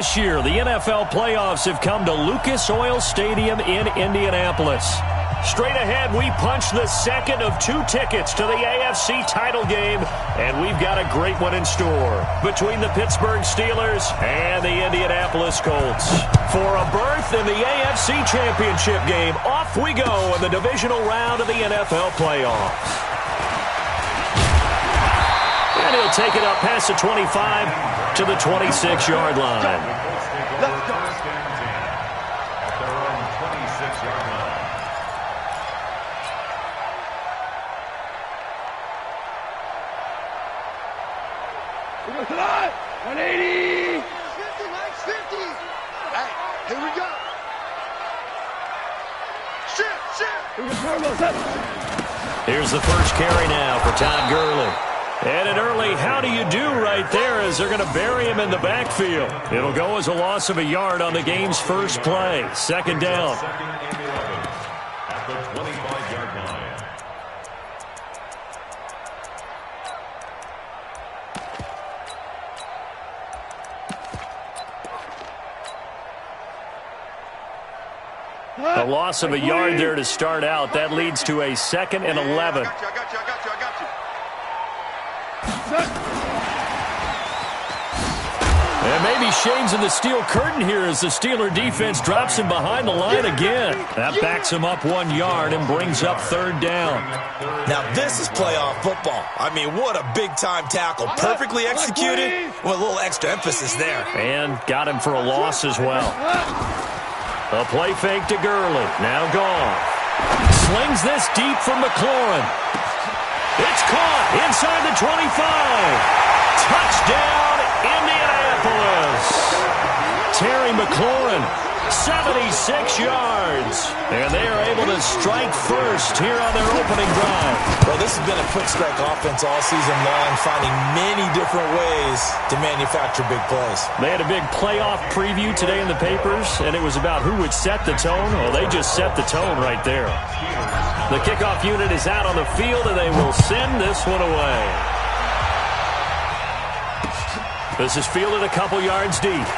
This year, the NFL playoffs have come to Lucas Oil Stadium in Indianapolis. Straight ahead, we punch the second of two tickets to the AFC title game, and we've got a great one in store between the Pittsburgh Steelers and the Indianapolis Colts. For a berth in the AFC Championship game, off we go in the divisional round of the NFL playoffs. And he'll take it up past the 25 to the 26-yard line. Let's go. At their own 26-yard line. We're going to fly. 180. 50, Mike's 50. Hey, here we go. Shift. Here's the first carry now for Todd Gurley. And an early how do you do right there as they're going to bury him in the backfield. It'll go as a loss of a yard on the game's first play. Second down. At the 25-yard line. A loss of a yard there to start out. That leads to a 2nd and 11. I got you. And maybe Shane's in the steel curtain here as the Steeler defense drops him behind the line again. That backs him up 1 yard and brings up third down. Now this is playoff football. I mean, what a big-time tackle. Perfectly executed with a little extra emphasis there. And got him for a loss as well. A play fake to Gurley. Now gone. Slings this deep from McLaurin. It's caught inside the 25. Touchdown, Indianapolis. Terry McLaurin, 76 yards. And they are able to strike first here on their opening drive. Well, this has been a quick strike offense all season long, finding many different ways to manufacture big plays. They had a big playoff preview today in the papers, and it was about who would set the tone. Well, they just set the tone right there. The kickoff unit is out on the field, and they will send this one away. This is fielded a couple yards deep.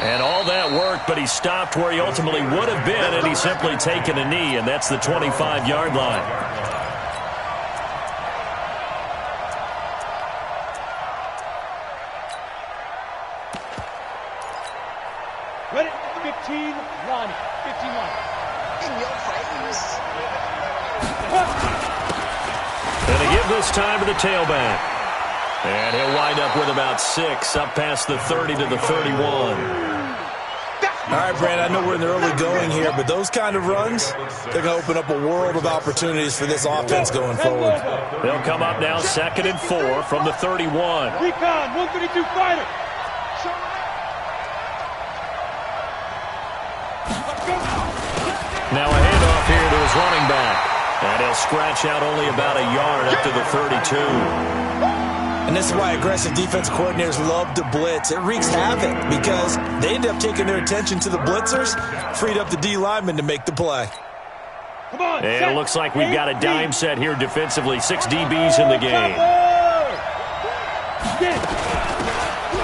And all that worked, but he stopped where he ultimately would have been, and he's simply taken a knee, and that's the 25-yard line. Ready? 15-1. 15-1. In your face. And they give this time to the tailback. And he'll wind up with about 6, up past the 30 to the 31. All right, Brand, I know we're in the early going here, but those kind of runs, they're going to open up a world of opportunities for this offense going forward. They'll come up now 2nd and 4 from the 31. Recon, 132 fighter. Now a handoff here to his running back. And he'll scratch out only about a yard up to the 32. And this is why aggressive defense coordinators love to blitz. It wreaks havoc because they end up taking their attention to the blitzers, freed up the D lineman to make the play. Come on, and it looks like we've got a dime set here defensively. 6 DBs in the game.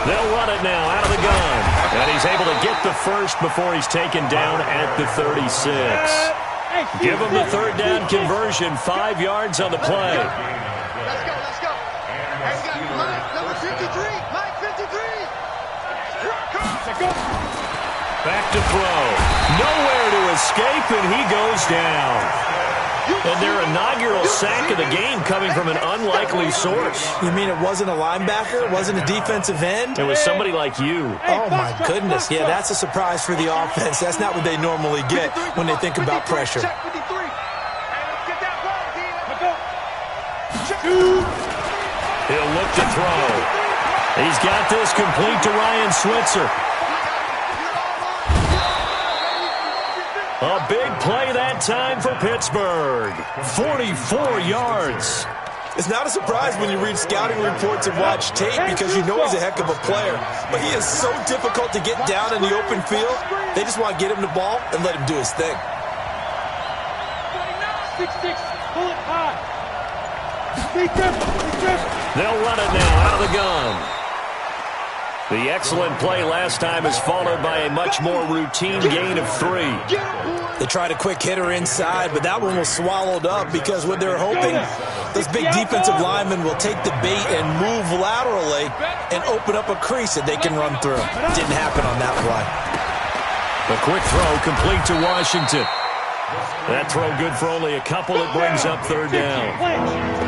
They'll run it now out of the gun. And he's able to get the first before he's taken down at the 36. Give him the third down conversion, 5 yards on the play. Let's go. Hey, we got Mike, number 53. Mike, 53. Back to throw. Nowhere to escape, and he goes down. And their inaugural sack of the game coming from an unlikely source. You mean it wasn't a linebacker? It wasn't a defensive end? It was somebody like you. Oh, my goodness. Yeah, that's a surprise for the offense. That's not what they normally get when they think about pressure. He'll look to throw. He's got this complete to Ryan Switzer. A big play that time for Pittsburgh. 44 yards. It's not a surprise when you read scouting reports and watch tape because you know he's a heck of a player. But he is so difficult to get down in the open field. They just want to get him the ball and let him do his thing. 6-6, pull it high. Be careful. They'll run it now out of the gun. The excellent play last time is followed by a much more routine gain of 3. They tried a quick hitter inside, but that one was swallowed up because what they're hoping, those big defensive linemen will take the bait and move laterally and open up a crease that they can run through. Didn't happen on that play. A quick throw complete to Washington. That throw good for only a couple. It brings up 3rd down.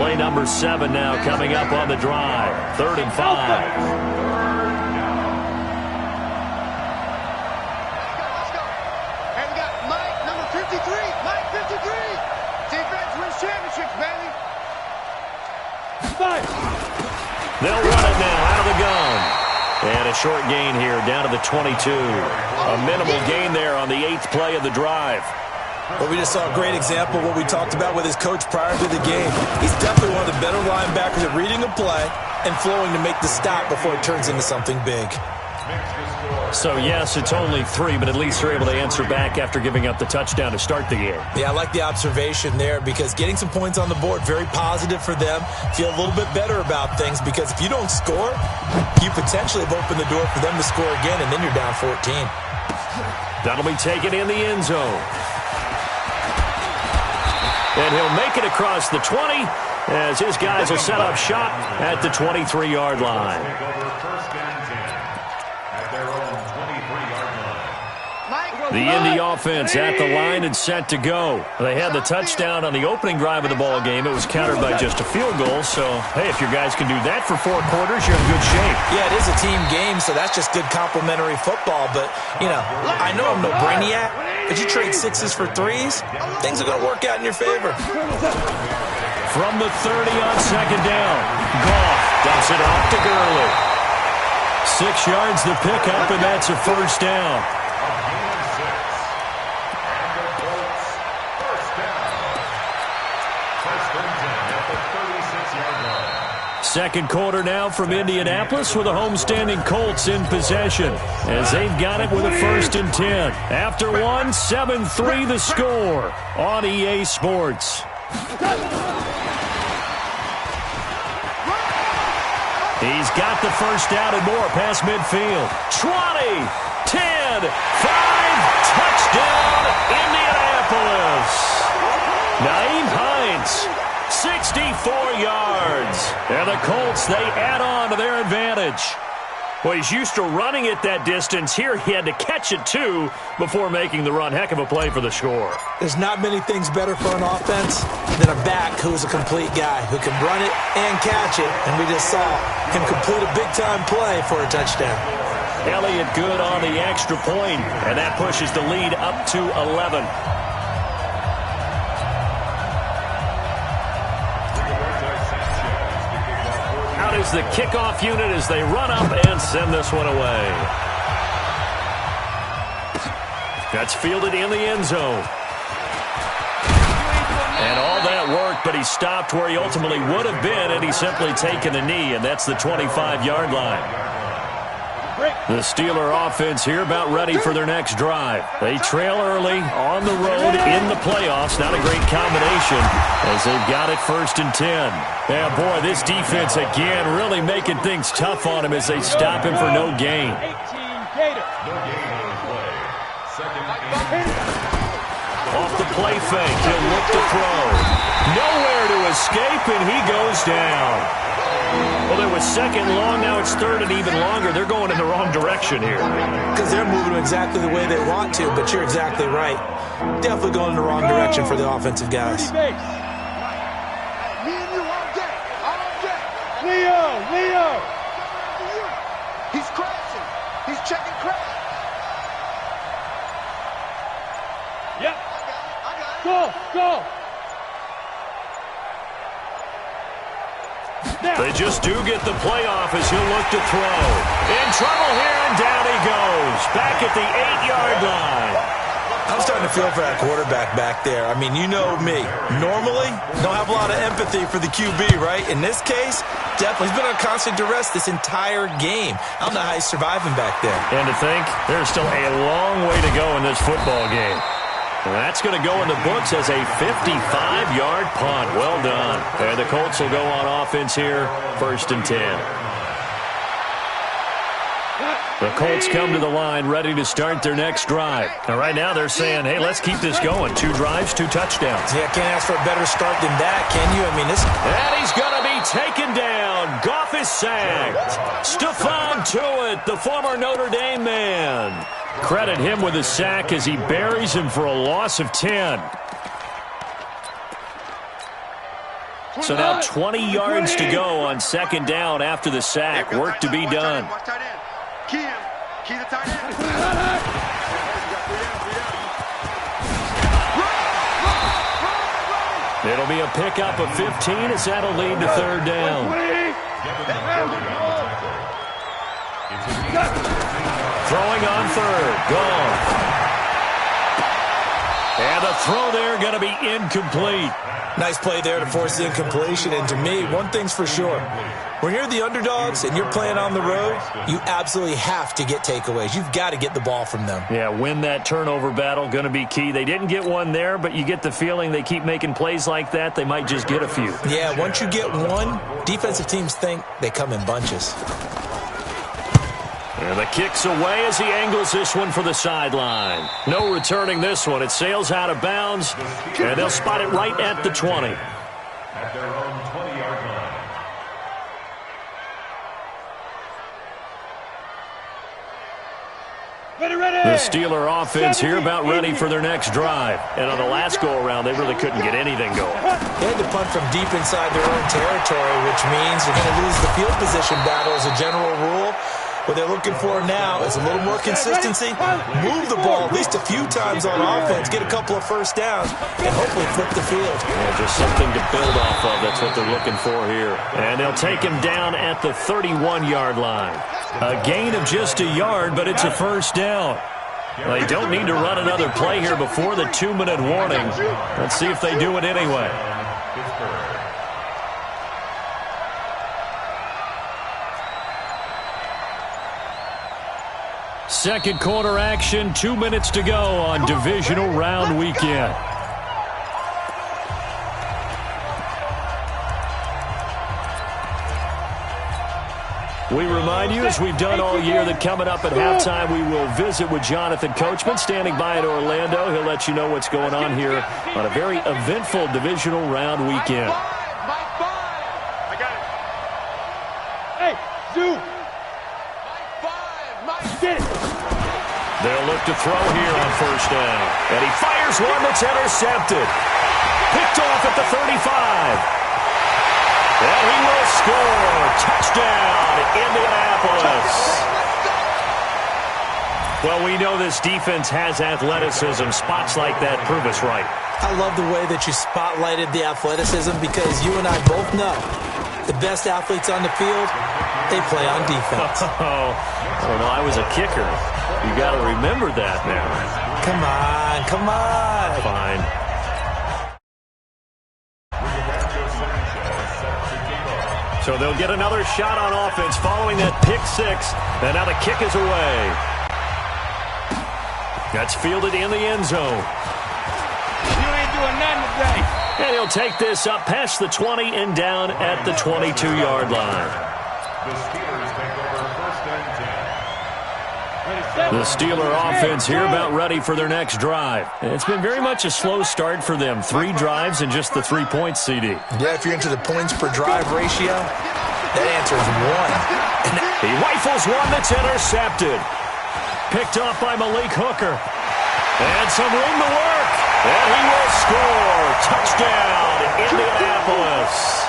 Play number 7 now coming up on the drive. 3rd and 5. They'll run it now out of the gun. And a short gain here down to the 22. A minimal gain there on the 8th play of the drive. Well, we just saw a great example of what we talked about with his coach prior to the game. He's definitely one of the better linebackers at reading a play and flowing to make the stop before it turns into something big. So, yes, it's only 3, but at least they're able to answer back after giving up the touchdown to start the game. Yeah, I like the observation there because getting some points on the board, very positive for them. Feel a little bit better about things because if you don't score, you potentially have opened the door for them to score again, and then you're down 14. That'll be taken in the end zone. And he'll make it across the 20 as his guys will set up shop at the 23-yard line. The Indy offense at the line and set to go. They had the touchdown on the opening drive of the ball game. It was countered by just a field goal. So, hey, if your guys can do that for 4 quarters, you're in good shape. Yeah, it is a team game, so that's just good complimentary football. But, you know, I know I'm no brainiac, but you trade 6s for 3s, things are going to work out in your favor. From the 30 on 2nd down, Goff dumps it off to Gurley. 6 yards the pickup, and that's a 1st down. Second quarter now from Indianapolis with the homestanding Colts in possession as they've got it with a 1st and 10. After 1, 7-3 the score on EA Sports. He's got the 1st down and more past midfield. 20, 10, 5, touchdown Indianapolis. Naeem Hines. 64 yards. And the Colts, they add on to their advantage. Well, he's used to running it that distance. Here he had to catch it, too, before making the run. Heck of a play for the score. There's not many things better for an offense than a back who's a complete guy who can run it and catch it. And we just saw him complete a big-time play for a touchdown. Elliott good on the extra point, and that pushes the lead up to 11. Is the kickoff unit as they run up and send this one away. That's fielded in the end zone. And all that work, but he stopped where he ultimately would have been, and he's simply taken a knee, and that's the 25-yard line. The Steeler offense here about ready for their next drive. They trail early on the road in the playoffs. Not a great combination as they've got it 1st and 10. Yeah, boy, this defense again really making things tough on him as they stop him for no gain. Off the play fake, he'll look to throw. Nowhere to escape, and he goes down. Well, there was 2nd long, now it's 3rd and even longer. They're going in the wrong direction here. Because they're moving exactly the way they want to, but you're exactly right. Definitely going in the wrong direction for the offensive guys. Me and you all day. Leo! He's crashing. He's checking crash. Yep. I got it. Go! They just do get the playoff as he'll look to throw. In trouble here, and down he goes. Back at the 8-yard line. I'm starting to feel for that quarterback back there. I mean, you know me. Normally, don't have a lot of empathy for the QB, right? In this case, definitely. He's been on constant duress this entire game. I don't know how he's surviving back there. And to think, there's still a long way to go in this football game. And that's going to go in the books as a 55-yard punt. Well done. And the Colts will go on offense here, 1st and 10. The Colts come to the line ready to start their next drive. Now, right now they're saying, hey, let's keep this going. 2 drives, 2 touchdowns. Yeah, can't ask for a better start than that, can you? I mean, this... And he's going to be taken down. Goff is sacked. Stephon Tuitt, the former Notre Dame man. Credit him with a sack as he buries him for a loss of 10. So now 20 yards to go on second down after the sack. Work to be done. Key the tight end. It'll be a pickup of 15 as that'll lead to third down. Throwing on third. Gone. And the throw there going to be incomplete. Nice play there to force the incompletion. And to me, one thing's for sure. When you're the underdogs and you're playing on the road, you absolutely have to get takeaways. You've got to get the ball from them. Yeah, win that turnover battle, going to be key. They didn't get one there, but you get the feeling they keep making plays like that, they might just get a few. Yeah, once you get one, defensive teams think they come in bunches. And the kick's away as he angles this one for the sideline. No returning this one. It sails out of bounds, and they'll spot it right at the 20. At their own 20-yard line. The Steeler offense here about ready for their next drive. And on the last go-around, they really couldn't get anything going. They had to punt from deep inside their own territory, which means they're going to lose the field position battle as a general rule. What they're looking for now is a little more consistency, move the ball at least a few times on offense, get a couple of first downs, and hopefully flip the field. Yeah, just something to build off of. That's what they're looking for here. And they'll take him down at the 31-yard line. A gain of just a yard, but it's a first down. They don't need to run another play here before the 2-minute warning. Let's see if they do it anyway. Second quarter action, 2 minutes to go on divisional round weekend. We remind you, as we've done all year, that coming up at halftime, we will visit with Jonathan Coachman, standing by in Orlando. He'll let you know what's going on here on a very eventful divisional round weekend. I got it. Hey, Zoo. Get it. They'll look to throw here on first down. And he fires one that's intercepted. Picked off at the 35. And he will score. Touchdown, Indianapolis. Well, we know this defense has athleticism. Spots like that prove us right. I love the way that you spotlighted the athleticism because you and I both know the best athletes on the field, they play on defense. Oh, I don't know. I was a kicker. You got to remember that now. Come on, come on. Fine. So they'll get another shot on offense following that pick six. And now the kick is away. That's fielded in the end zone. You ain't doing nothing today. And he'll take this up past the 20 and down at the 22-yard line. The Steelers take over first and 10. The Steeler offense here about ready for their next drive. It's been very much a slow start for them. 3 drives and just the 3 points, CD. Yeah, if you're into the points per drive ratio, that answer is 1. He rifles one that's intercepted. Picked off by Malik Hooker. And some room to work. And he will score. Touchdown, Indianapolis.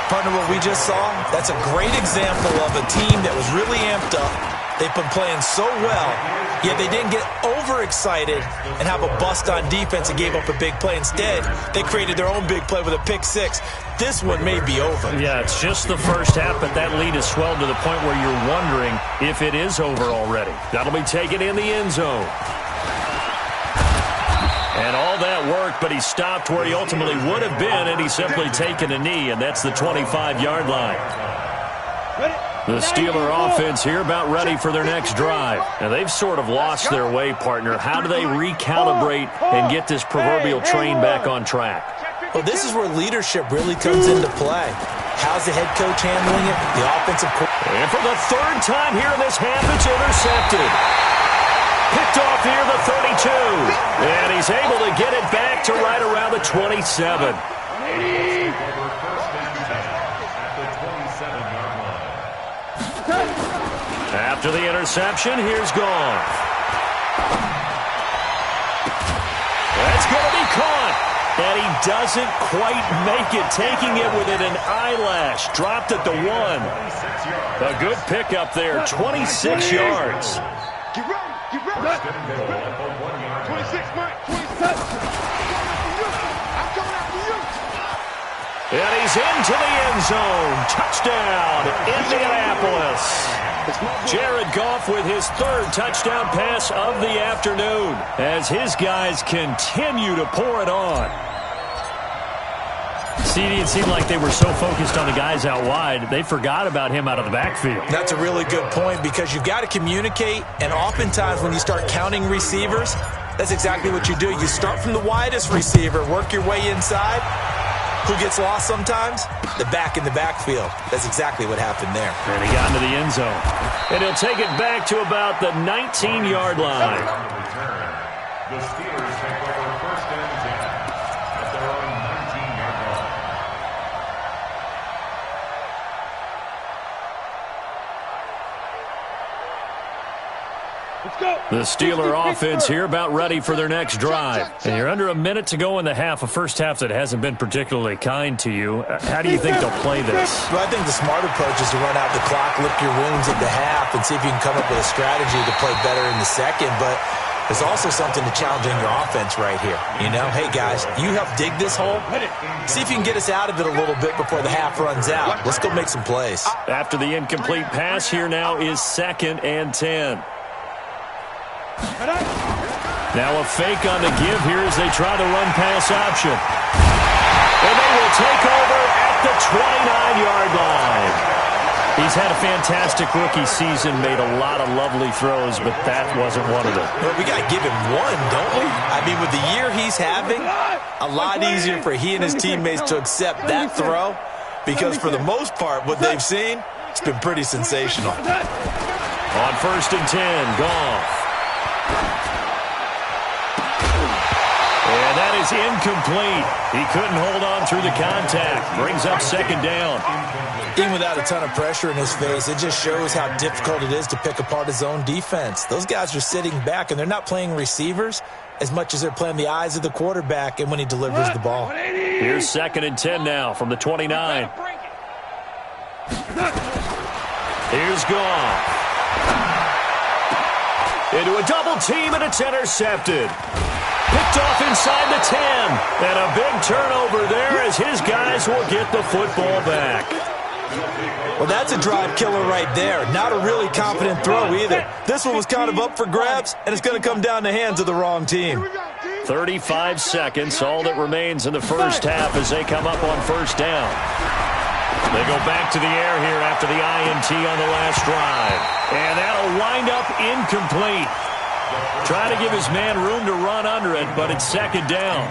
Partner, what we just saw, that's a great example of a team that was really amped up. They've been playing so well, yet they didn't get overexcited and have a bust on defense and gave up a big play. Instead, they created their own big play with a pick six. This one may be over. Yeah, it's just the first half, but that lead has swelled to the point where you're wondering if it is over already. That'll be taken in the end zone. And all that worked, but he stopped where he ultimately would have been, and he's simply taken a knee, and that's the 25-yard line. The Steeler offense here about ready for their next drive. Now, they've sort of lost their way, partner. How do they recalibrate and get this proverbial train back on track? Well, this is where leadership really comes into play. How's the head coach handling it? The offensive coordinator. And for the third time here in this half, it's intercepted. Picked off near the 32. And he's able to get it back to right around the 27. After the interception, here's Goff. That's going to be caught. And he doesn't quite make it, taking it within an eyelash. Dropped at the 1. A good pickup there, 26 yards. Get ready. Get ready. 26, Mike. 26. I'm coming after you. And he's into the end zone. Touchdown, Indianapolis. Jared Goff with his third touchdown pass of the afternoon as his guys continue to pour it on. CD, it seemed like they were so focused on the guys out wide, they forgot about him out of the backfield. That's a really good point because you've got to communicate, and oftentimes when you start counting receivers, that's exactly what you do. You start from the widest receiver, work your way inside. Who gets lost sometimes? The back in the backfield. That's exactly what happened there. And he got into the end zone. And he'll take it back to about the 19-yard line. The Steelers take over first and 10 at their own 19-yard line. Let's go. The Steeler offense here about ready for their next drive. And you're under a minute to go in the half, a first half that hasn't been particularly kind to you. How do you think they'll play this? Well, I think the smart approach is to run out the clock, lick your wounds at the half, and see if you can come up with a strategy to play better in the second. But there's also something to challenging your offense right here. You know, hey, guys, you help dig this hole. See if you can get us out of it a little bit before the half runs out. Let's go make some plays. After the incomplete pass, here now is 2nd and 10. Now a fake on the give here as they try the run-pass option. And they will take over at the 29-yard line. He's had a fantastic rookie season, made a lot of lovely throws, but that wasn't one of them. Well, we got to give him one, don't we? I mean, with the year he's having, a lot easier for he and his teammates to accept that throw because for the most part, what they've seen, it's been pretty sensational. On 1st and 10, Goff. And that is incomplete. He couldn't hold on through the contact. Brings up 2nd down. Even without a ton of pressure in his face, it just shows how difficult it is to pick apart his own defense. Those guys are sitting back, and they're not playing receivers as much as they're playing the eyes of the quarterback and when he delivers the ball. Here's 2nd and 10 now from the 29. Here's Goff. Into a double team, and it's intercepted. Picked off inside the 10. And a big turnover there as his guys will get the football back. Well, that's a drive killer right there. Not a really confident throw either. This one was kind of up for grabs, and it's going to come down the hands of the wrong team. 35 seconds, all that remains in the first half as they come up on 1st down. They go back to the air here after the INT on the last drive. And that'll wind up incomplete. Trying to give his man room to run under it, but it's 2nd down.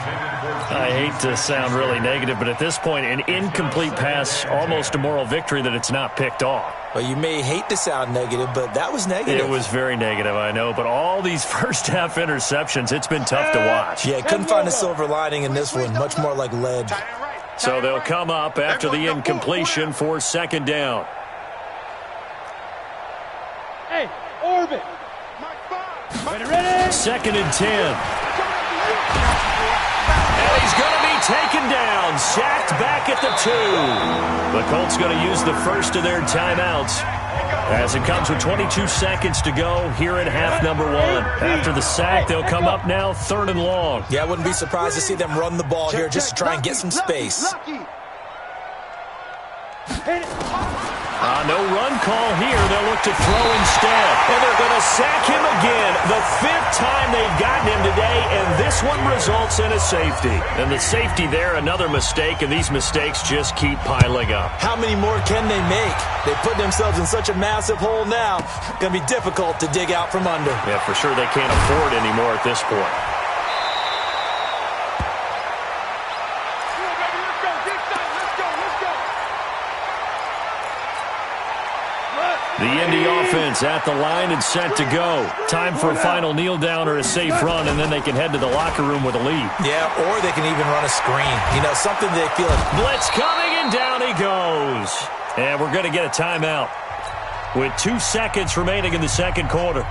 I hate to sound really negative, but at this point, an incomplete pass, almost a moral victory that it's not picked off. Well, you may hate to sound negative, but that was negative. It was very negative, I know, but all these first-half interceptions, it's been tough to watch. Yeah, couldn't find a silver lining in this one, much more like lead. So they'll come up after the incompletion for 2nd down. Hey, orbit. Ready? 2nd and 10. And he's going to be taken down. Sacked back at the 2. The Colts going to use the first of their timeouts as it comes with 22 seconds to go here in half number 1. After the sack, they'll come up now 3rd and long. Yeah, I wouldn't be surprised to see them run the ball here just to try and get some space. No run call here. They'll look to throw instead. And they're going to sack him again. The 5th time they've gotten him today, and this one results in a safety. And the safety there, another mistake, and these mistakes just keep piling up. How many more can they make? They put themselves in such a massive hole now. Going to be difficult to dig out from under. Yeah, for sure they can't afford anymore at this point. The Indy offense at the line and set to go. Time for a final kneel down or a safe run, and then they can head to the locker room with a lead. Yeah, or they can even run a screen. You know, something they feel like. Blitz coming, and down he goes. And we're going to get a timeout with 2 seconds remaining in the second quarter.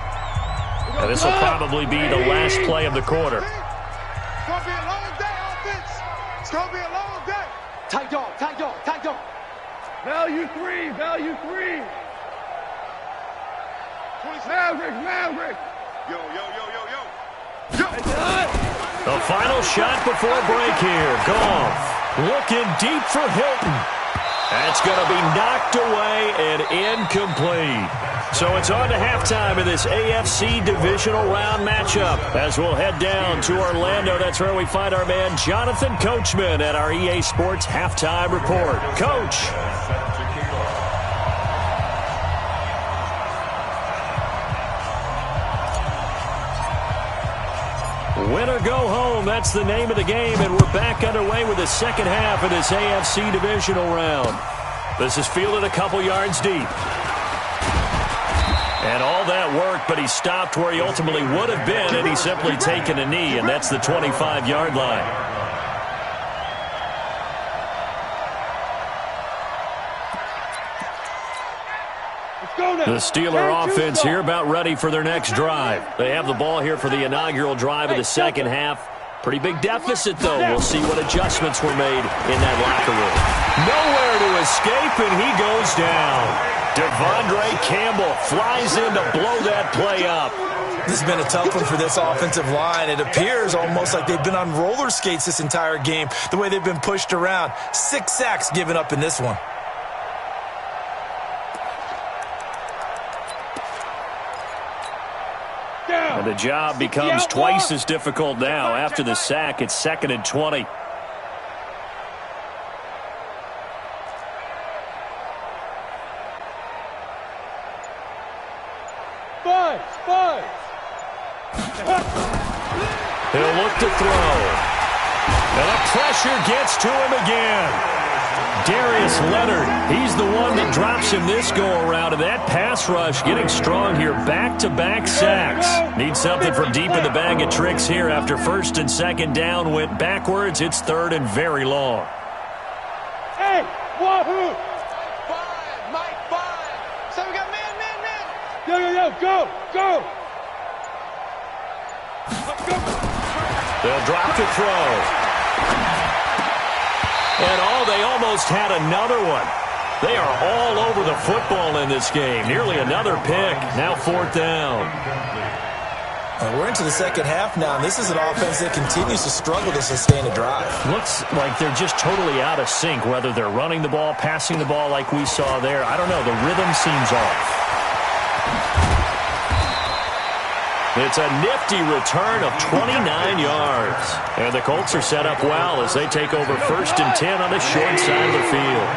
And this will probably be the last play of the quarter. It's going to be a long day, offense. It's going to be a long day. Tight dog, tight dog, tight dog. Value three, value three. Maverick. Yo. The final shot before break here. Goff looking deep for Hilton. That's going to be knocked away and incomplete. So it's on to halftime in this AFC divisional round matchup. As we'll head down to Orlando, that's where we find our man Jonathan Coachman at our EA Sports Halftime Report. Coach. Win or go home, that's the name of the game, and we're back underway with the second half of this AFC divisional round. This is fielded a couple yards deep. And all that worked, but he stopped where he ultimately would have been, and he's simply taken a knee, and that's the 25-yard line. The Steeler offense here about ready for their next drive. They have the ball here for the inaugural drive of the second half. Pretty big deficit, though. We'll see what adjustments were made in that locker room. Nowhere to escape, and he goes down. Devondre Campbell flies in to blow that play up. This has been a tough one for this offensive line. It appears almost like they've been on roller skates this entire game, the way they've been pushed around. 6 sacks given up in this one. And the job becomes twice as difficult now. After the sack, it's 2nd and 20. Five. He'll look to throw. And the pressure gets to him again. Darius Leonard, he's the one that drops him this go-around, and that pass rush getting strong here. Back-to-back sacks. Need something from deep in the bag of tricks here after 1st and 2nd down. Went backwards. It's 3rd and very long. Hey, wahoo! 5, Mike, 5. So we got man. Yo, go! They'll drop to throw. And they almost had another one. They are all over the football in this game. Nearly another pick. Now 4th down. We're into the second half now, and this is an offense that continues to struggle to sustain a drive. Looks like they're just totally out of sync, whether they're running the ball, passing the ball like we saw there. I don't know. The rhythm seems off. It's a nifty return of 29 yards. And the Colts are set up well as they take over 1st and 10 on the short side of the field.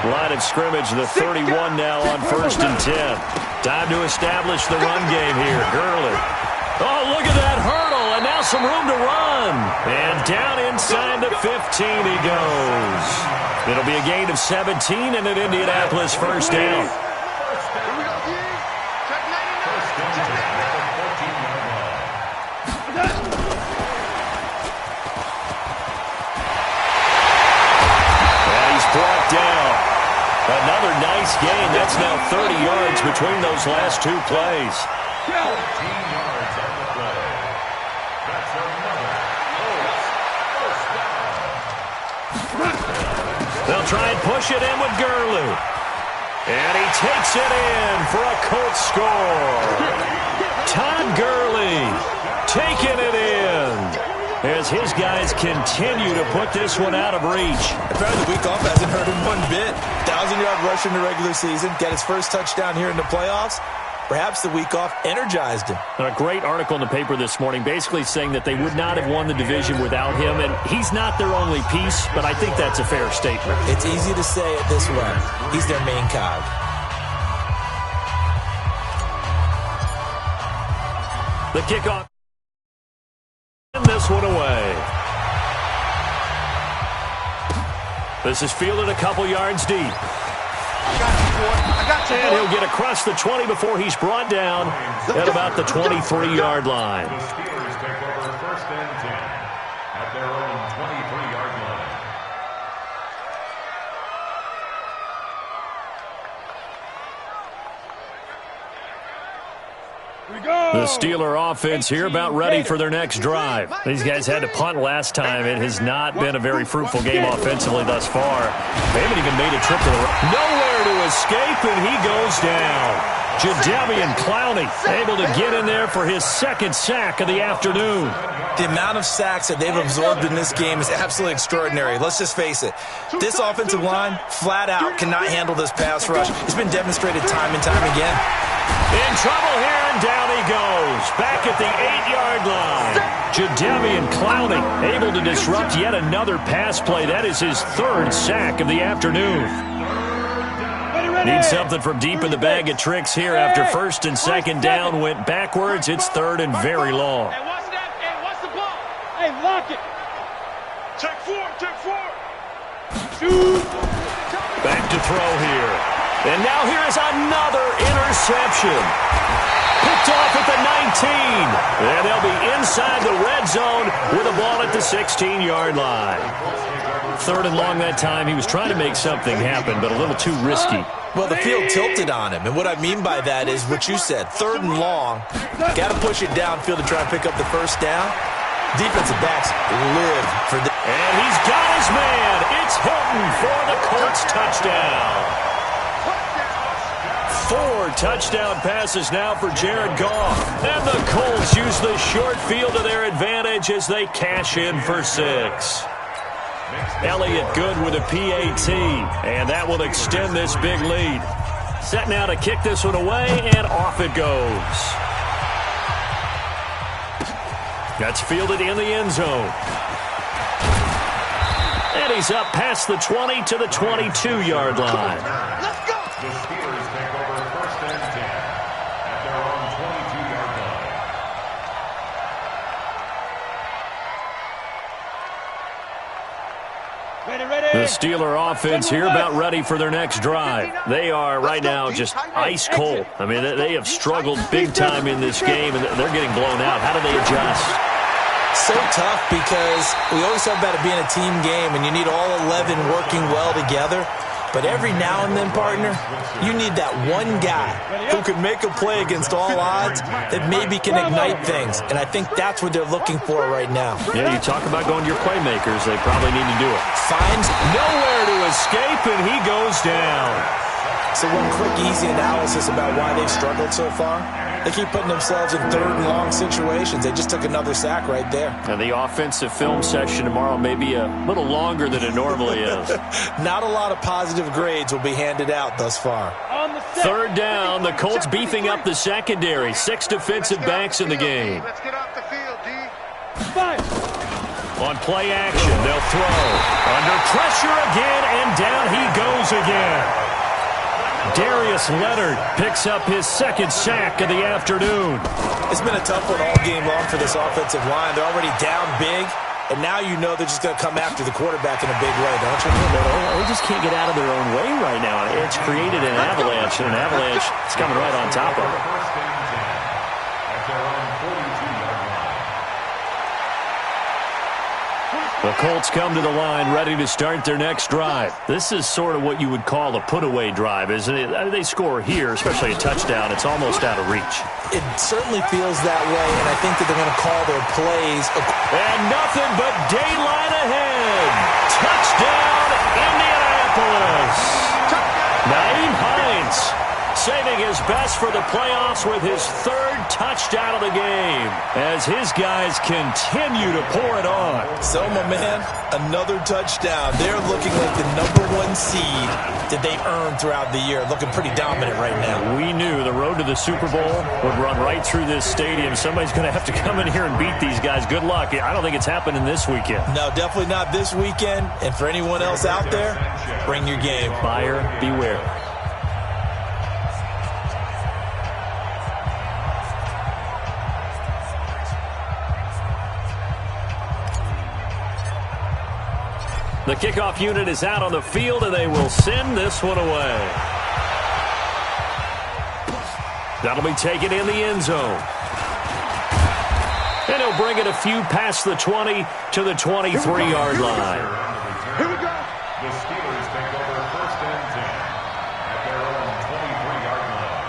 Line of scrimmage, the 31 now on 1st and 10. Time to establish the run game here. Gurley. Oh, look at that hurdle, and now some room to run. And down inside the 15 he goes. It'll be a gain of 17 and an Indianapolis 1st down. Brought down. Another nice gain. That's now 30 yards between those last 2 plays. 14 yards on the play. That's another first down. They'll try and push it in with Gurley. And he takes it in for a Colts score. Todd Gurley taking it in. As his guys continue to put this one out of reach. Apparently the week off hasn't hurt him one bit. 1,000-yard rush in the regular season. Got his first touchdown here in the playoffs. Perhaps the week off energized him. A great article in the paper this morning basically saying that they would not have won the division without him. And he's not their only piece, but I think that's a fair statement. It's easy to say it this way. He's their main cog. The kickoff. This one away. This is fielded a couple yards deep. And he'll get across the 20 before he's brought down at about the 23-yard line. The Steelers take over first and 10 at their own 23-yard line. The Steeler offense here about ready for their next drive. These guys had to punt last time. It has not been a very fruitful game offensively thus far. They haven't even made a trip to the right. Nowhere to escape, and he goes down. Jadeveon Clowney able to get in there for his second sack of the afternoon. The amount of sacks that they've absorbed in this game is absolutely extraordinary. Let's just face it. This offensive line, flat out, cannot handle this pass rush. It's been demonstrated time and time again. In trouble here, and down he goes. Back at the 8-yard line. Jadeveon Clowney able to disrupt yet another pass play. That is his third sack of the afternoon. Need something from deep in the bag of tricks here after first and second down went backwards. It's third and very long. Hey, watch that. Hey, watch the ball. Hey, lock it. Check four. Shoot. Back to throw here. And now here is another interception. Picked off at the 19. And they'll be inside the red zone with a ball at the 16-yard line. Third and long that time. He was trying to make something happen, but a little too risky. Well, the field tilted on him, and what I mean by that is what you said, third and long, got to push it downfield to try and pick up the first down. Defensive backs live for this. And he's got his man. It's Hilton for the Colts touchdown. 4 touchdown passes now for Jared Goff. And the Colts use the short field to their advantage as they cash in for 6. Elliott good with a PAT, and that will extend this big lead. Set now to kick this one away, and off it goes. That's fielded in the end zone. And he's up past the 20 to the 22-yard line. Let's go. The Steelers take over first and 10 at their own 22-yard line. The Steeler offense here about ready for their next drive. They are right now just ice cold. I mean, they have struggled big time in this game, and they're getting blown out. How do they adjust? So tough because we always talk about it being a team game, and you need all 11 working well together. But every now and then, partner, you need that one guy who can make a play against all odds that maybe can ignite things. And I think that's what they're looking for right now. Yeah, you talk about going to your playmakers. They probably need to do it. Finds nowhere to escape, and he goes down. So one quick, easy analysis about why they've struggled so far. They keep putting themselves in third and long situations. They just took another sack right there. And the offensive film session tomorrow may be a little longer than it normally is. Not a lot of positive grades will be handed out thus far. Third down, the Colts beefing up the secondary. 6 defensive backs in the game. Let's get off the field, D. Fire. On play action, they'll throw. Under pressure again, and down he goes again. Darius Leonard picks up his second sack of the afternoon. It's been a tough one all game long for this offensive line. They're already down big, and now you know they're just going to come after the quarterback in a big way, don't you? They just can't get out of their own way right now. It's created an avalanche, and an avalanche is coming right on top of it. First and 10 at their own 42-yard line. The Colts come to the line ready to start their next drive. This is sort of what you would call a put-away drive, isn't it? I mean, they score here, especially a touchdown. It's almost out of reach. It certainly feels that way, and I think that they're going to call their plays. And nothing but daylight ahead. Touchdown, Indianapolis. Nyheim Hines saving his best for the playoffs with his third touchdown of the game as his guys continue to pour it on. So, my man, another touchdown. They're looking like the #1 seed that they earned throughout the year. Looking pretty dominant right now. We knew the road to the Super Bowl would run right through this stadium. Somebody's going to have to come in here and beat these guys. Good luck. I don't think it's happening this weekend. No, definitely not this weekend. And for anyone else out there, bring your game. Buyer beware. The kickoff unit is out on the field, and they will send this one away. That'll be taken in the end zone. And he'll bring it a few past the 20 to the 23-yard line. Here we go. The Steelers take over first and 10 at their own 23-yard line.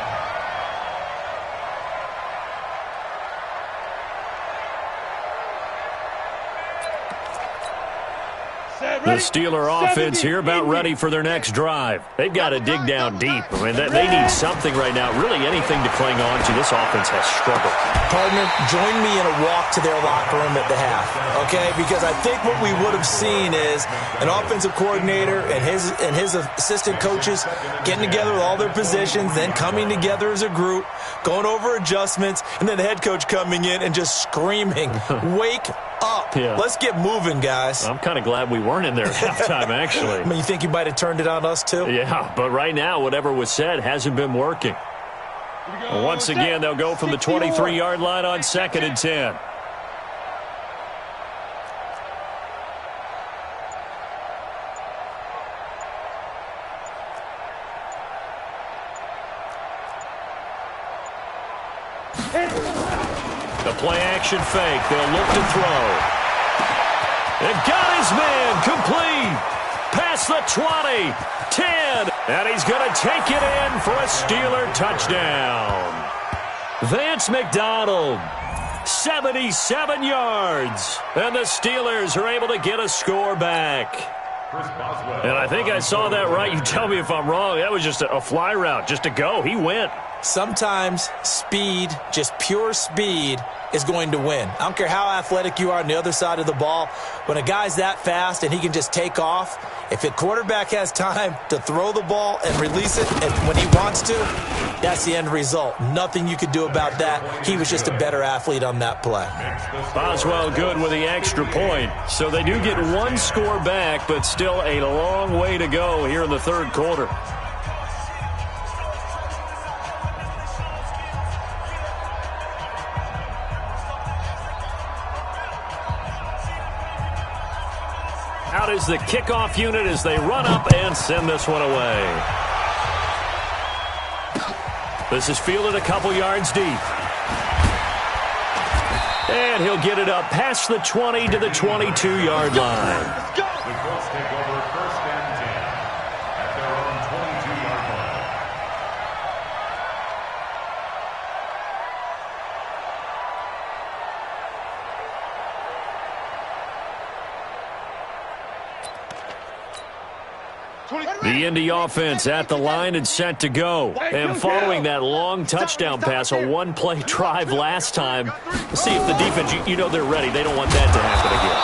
The Steeler offense here about ready for their next drive. They've got to dig down deep. I mean, they need something right now, really anything to cling on to. This offense has struggled. Partner, join me in a walk to their locker room at the half, okay? Because I think what we would have seen is an offensive coordinator and his assistant coaches getting together with all their positions, then coming together as a group, going over adjustments, and then the head coach coming in and just screaming, wake up. Yeah. Let's get moving, guys. I'm kind of glad we weren't in there at halftime, actually. I mean, you think you might have turned it on us, too? Yeah, but right now, whatever was said hasn't been working. Once again, they'll go from the 23-yard line on 2nd and 10. The play-action fake. They'll look to throw. They've got his man complete. Past the 20, 10, and he's going to take it in for a Steeler touchdown. Vance McDonald, 77 yards, and the Steelers are able to get a score back. And I think I saw that right. You tell me if I'm wrong. That was just a fly route, just to go. He went. Sometimes speed, just pure speed, is going to win. I don't care how athletic you are on the other side of the ball. When a guy's that fast and he can just take off, if a quarterback has time to throw the ball and release it when he wants to, that's the end result. Nothing you could do about that. He was just a better athlete on that play. Boswell good with the extra point. So they do get one score back, but still a long way to go here in the third quarter. Out is the kickoff unit as they run up and send this one away. This is fielded a couple yards deep. And he'll get it up past the 20 to the 22-yard line. The Colts take over first and 10 at their own 22-yard line. The Indy offense at the line and set to go. And following that long touchdown pass, a one-play drive last time, let's see if the defense, you know they're ready. They don't want that to happen again.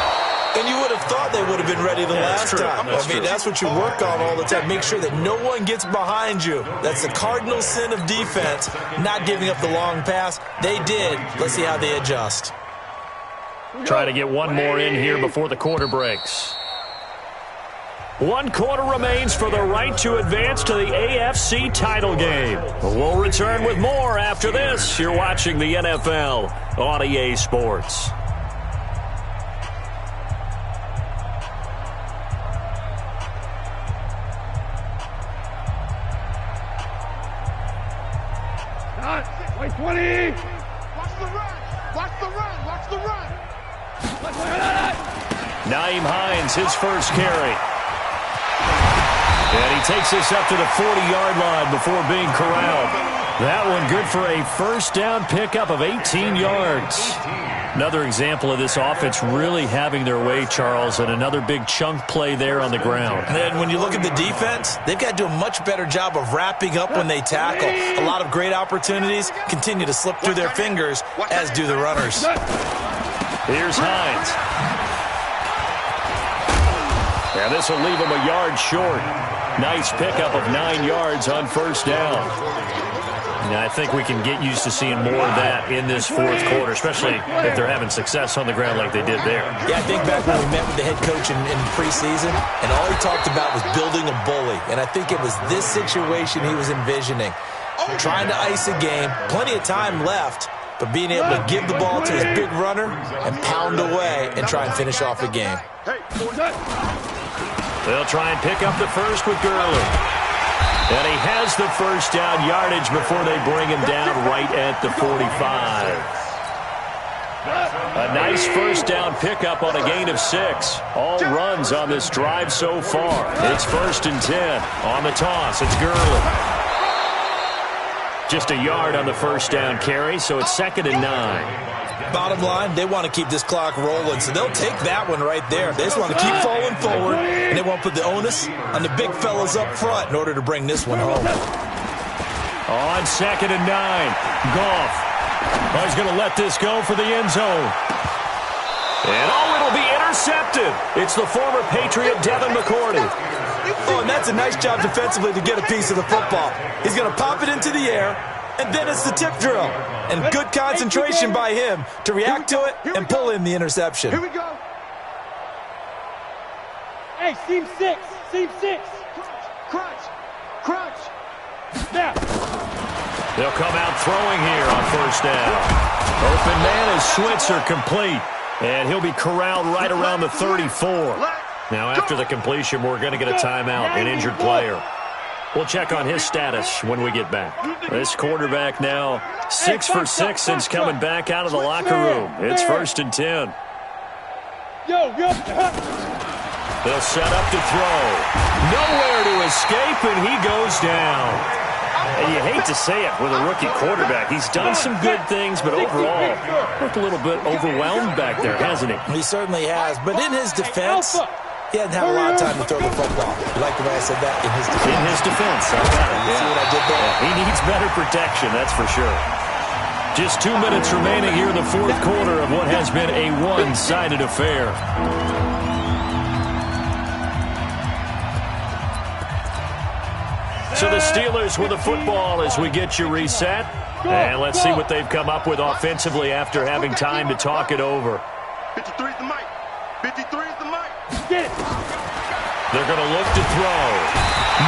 And you would have thought they would have been ready the last time. I mean, that's what you work on all the time. Make sure that no one gets behind you. That's the cardinal sin of defense, not giving up the long pass. They did. Let's see how they adjust. Try to get one more in here before the quarter breaks. 1 quarter remains for the right to advance to the AFC title game. We'll return with more after this. You're watching the NFL on EA Sports. Wait, 20. Watch the run. Watch the run. Watch the run. Nyheim Hines, his first carry. And he takes this up to the 40-yard line before being corralled. That one good for a first down pickup of 18 yards. Another example of this offense really having their way, Charles, and another big chunk play there on the ground. And when you look at the defense, they've got to do a much better job of wrapping up when they tackle. A lot of great opportunities continue to slip through their fingers, as do the runners. Here's Hines. And this will leave him a yard short. Nice pickup of 9 yards on first down. And I think we can get used to seeing more of that in this fourth quarter, especially if they're having success on the ground like they did there. Yeah, I think back when we met with the head coach in preseason, and all he talked about was building a bully. And I think it was this situation he was envisioning. Trying to ice a game, plenty of time left, but being able to give the ball to his big runner and pound away and try and finish off a game. They'll try and pick up the first with Gurley. And he has the first down yardage before they bring him down right at the 45. A nice first down pickup on a gain of 6. All runs on this drive so far. It's 1st and 10. On the toss, it's Gurley. Just a yard on the first down carry, so it's 2nd and 9. Bottom line, they want to keep this clock rolling, so they'll take that one right there. They just want to keep falling forward, and they want to put the onus on the big fellas up front in order to bring this one home. On 2nd and 9, Goff. Oh, he's going to let this go for the end zone. And it'll be intercepted. It's the former Patriot Devin McCourty. Oh, and that's a nice job defensively to get a piece of the football. He's going to pop it into the air, and then it's the tip drill. And good concentration by him to react to it and pull in the interception. Here we go. Hey, seam 6. Seam 6. Crunch. Crunch. Now. They'll come out throwing here on first down. Open man is Switzer, complete. And he'll be corralled right around the 34. Now, after the completion, we're going to get a timeout, an injured player. We'll check on his status when we get back. This quarterback now 6 for 6 since coming back out of the locker room. It's 1st and 10. They'll set up to throw. Nowhere to escape, and he goes down. And you hate to say it with a rookie quarterback. He's done some good things, but overall, looked a little bit overwhelmed back there, hasn't he? He certainly has. But in his defense, he hasn't had a lot of time to throw the football. You like the way I said that? In his defense. In his defense. I got it. See what I did there? Yeah, he needs better protection, that's for sure. Just 2 minutes remaining here in the 4th quarter of what has been a one-sided affair. So the Steelers with the football as we get you reset. And let's see what they've come up with offensively after having time to talk it over. 53 is the mic. 53 is the mic. They're going to look to throw.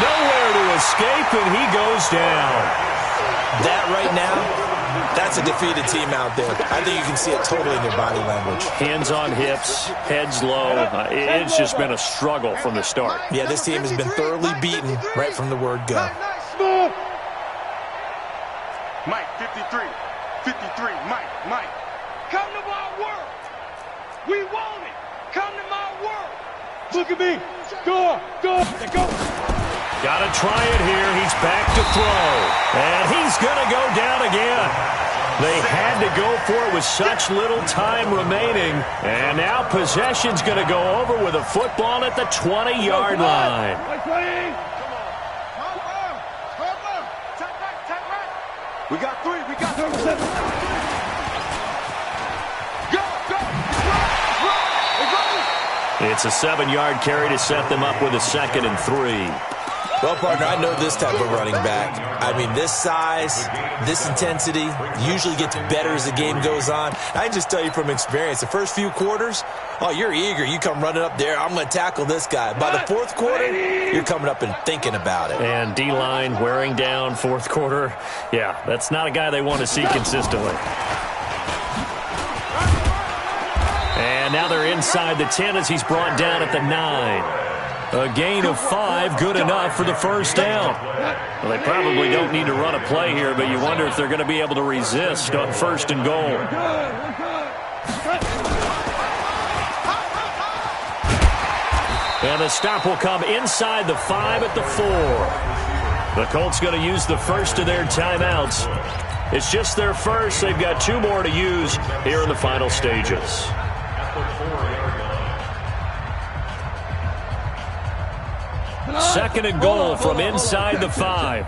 Nowhere to escape, and he goes down. That right now, that's a defeated team out there. I think you can see it totally in their body language. Hands on hips, heads low. It's just been a struggle from the start. Yeah, this team has been thoroughly beaten right from the word go. Mike, 53. 53, Mike. Come to my world. We want it. Come to my world. Look at me. Go. Got to try it here. He's back to throw. And he's going to go down again. They had to go for it with such little time remaining. And now possession's going to go over with a football at the 20-yard line. We got 3. We got 3. It's a 7-yard carry to set them up with a 2nd and 3. Well, partner, I know this type of running back. I mean, this size, this intensity usually gets better as the game goes on. I can just tell you from experience, the first few quarters, oh, you're eager. You come running up there, I'm going to tackle this guy. By the 4th quarter, you're coming up and thinking about it. And D-line wearing down 4th quarter. Yeah, that's not a guy they want to see consistently. And now they're inside the 10 as he's brought down at the 9. A gain of 5, good enough for the first down. Well, they probably don't need to run a play here, but you wonder if they're going to be able to resist on 1st and goal. And the stop will come inside the 5 at the 4. The Colts going to use the first of their timeouts. It's just their first. They've got 2 more to use here in the final stages. Second and goal from inside the 5.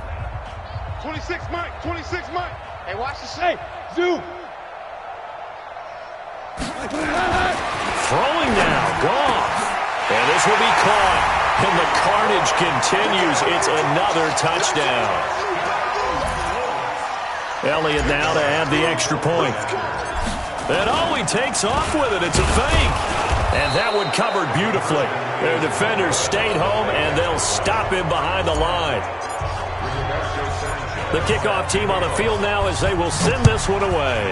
26, Mike. 26, Mike. Hey, watch the shape. Zoom. Throwing now, Goff. And this will be caught. And the carnage continues. It's another touchdown. Elliott now to add the extra point. And oh, he takes off with it. It's a fake. And that one covered beautifully. Their defenders stayed home, and they'll stop him behind the line. The kickoff team on the field now as they will send this one away.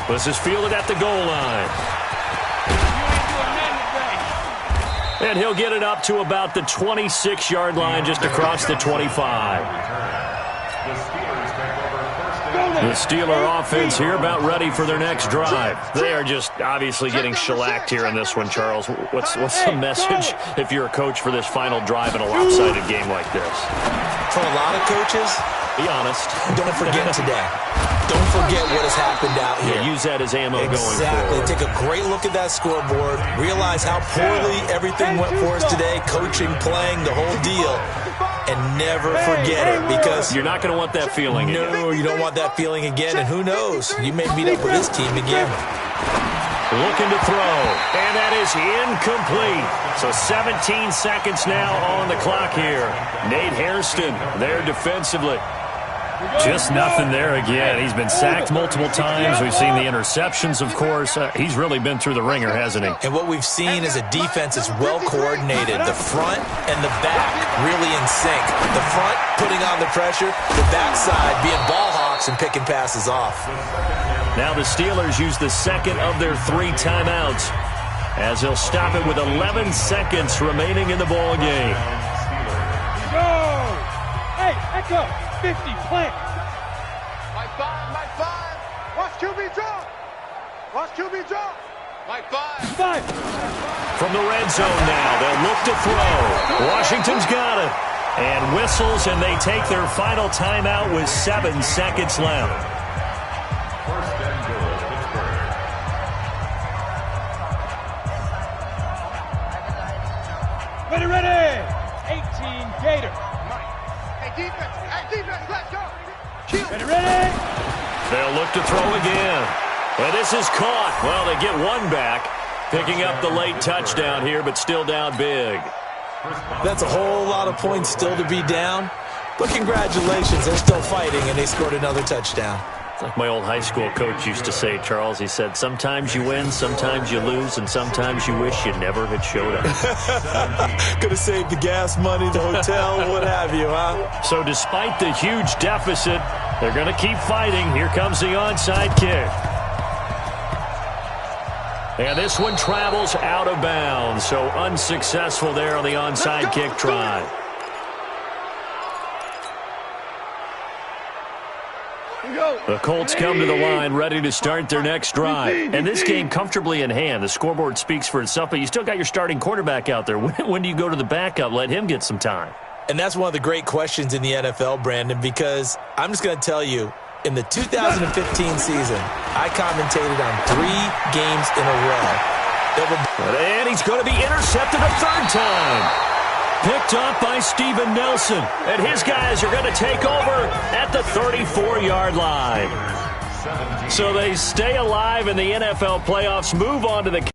This is fielded at the goal line. And he'll get it up to about the 26-yard line, just across the 25. The Steeler offense here about ready for their next drive. They are just obviously getting shellacked here in this one, Charles. What's the message if you're a coach for this final drive in a lopsided game like this? For a lot of coaches, be honest. Don't forget today. Don't forget what has happened out here. Yeah, use that as ammo going forward. Exactly. Take a great look at that scoreboard. Realize how poorly everything went for us today. Coaching, playing, the whole deal. And never forget it, because you're not going to want that feeling again. No, you don't want that feeling again. And who knows? You may meet up with this team again. Looking to throw. And that is incomplete. So 17 seconds now on the clock here. Nate Hairston there defensively. Just nothing there again. He's been sacked multiple times. We've seen the interceptions, of course. He's really been through the ringer, hasn't he? And what we've seen is a defense that's well coordinated. The front and the back really in sync. The front putting on the pressure. The backside being ball hawks and picking passes off. Now the Steelers use the second of their 3 timeouts, as they'll stop it with 11 seconds remaining in the ball game. Go! Hey, echo! 50, plant. My 5. Watch QB drop. Watch QB drop. My 5. 5. From the red zone now, they'll look to throw. Washington's got it. And whistles, and they take their final timeout with 7 seconds left. First and goal, Pittsburgh. Ready. 18, Gator. Hey, defense, let's go. Ready. They'll look to throw again. And this is caught. Well, they get one back, picking up the late touchdown here, but still down big. That's a whole lot of points still to be down. But congratulations, they're still fighting, and they scored another touchdown. Like my old high school coach used to say, Charles, he said, sometimes you win, sometimes you lose, and sometimes you wish you never had showed up. Could have saved the gas money, the hotel, what have you, huh? So despite the huge deficit, they're going to keep fighting. Here comes the onside kick. And this one travels out of bounds, so unsuccessful there on the onside kick try. The Colts come to the line ready to start their next drive. And this game comfortably in hand. The scoreboard speaks for itself, but you still got your starting quarterback out there. When do you go to the backup? Let him get some time. And that's one of the great questions in the NFL, Brandon, because I'm just going to tell you, in the 2015 season, I commentated on 3 games in a row. And he's going to be intercepted a third time. Picked up by Steven Nelson. And his guys are going to take over at the 34-yard line. So they stay alive in the NFL playoffs, move on to the